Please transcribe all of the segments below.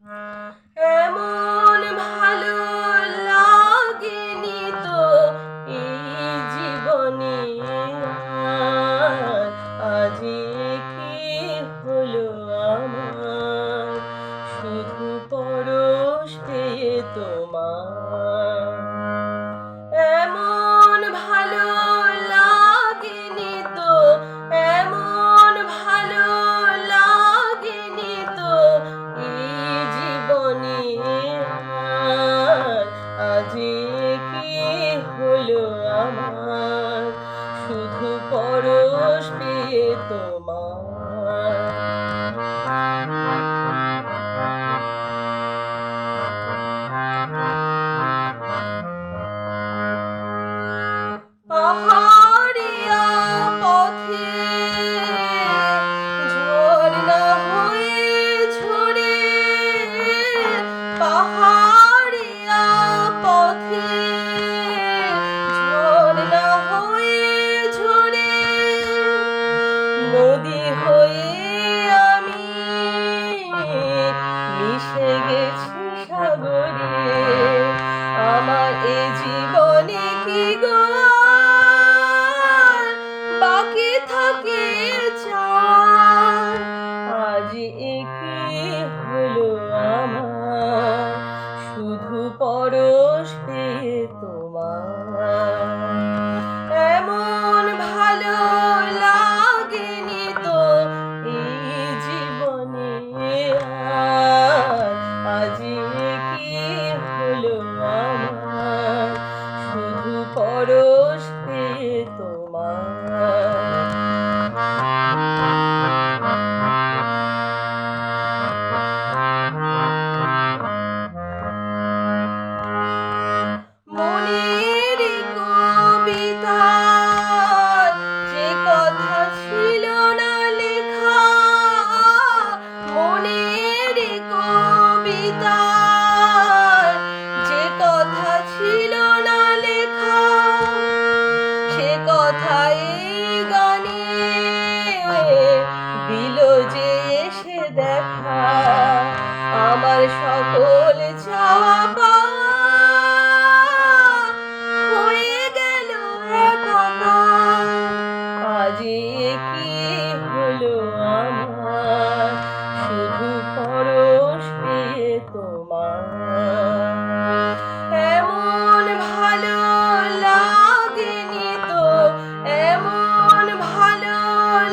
এমন ভালো লাগেনি তো এই জীবনে আর। আজি কি হলো আমার, শুধু পরশ পেয়ে তোমার। এমন ভালো লাগেনি তো, এমন ভালো লাগেনি তো এই জীবনে আর। আজি কি হলো আমার, শুধু পরশ পেয়ে তোমার। পাহাড়িয়া পথে ঝর্ণা হয়ে ঝরে, পাহাড়িয়া পথে ঝর্ণা হয়ে ঝরে, নদী হয়ে আমি মিশে গেছি সাগরে। আমার এ জীবনে কি গো বাকি থাকে চাওয়ার, আজ এ কি হলো আমার, শুধু পরশ পেয়ে তোমার। এমন ভালো লাগেনি তো এই জীবনে আর। আজি কি হলো আমার, শুধু পরশ পেয়ে তোমার। মনের কবিতায় যে কথা ছিল না লেখা, মনের কবিতায় যে কথা ছিল না লেখা, সে কথাই গানে দিল যে এসে দেখা। আমার সকল চাওয়া পাওয়া হয়ে গেল একাকার, আজ কি হলো আমার, শুধু পরশ পেয়ে তোমার। এমন ভালো লাগেনি তো, এমন ভালো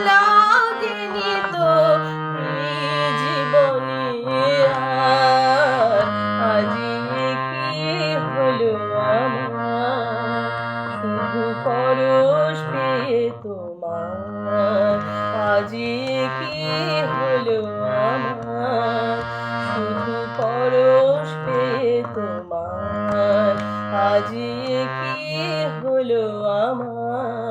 লাগেনি তো এই জীবনে আর। আজি কি হলো আমার, শুধু পরশ পেয়ে তোমার। আজি কি হলো আমার, শুধু পরশ পেয়ে তোমার। আজি কি হলো আমার।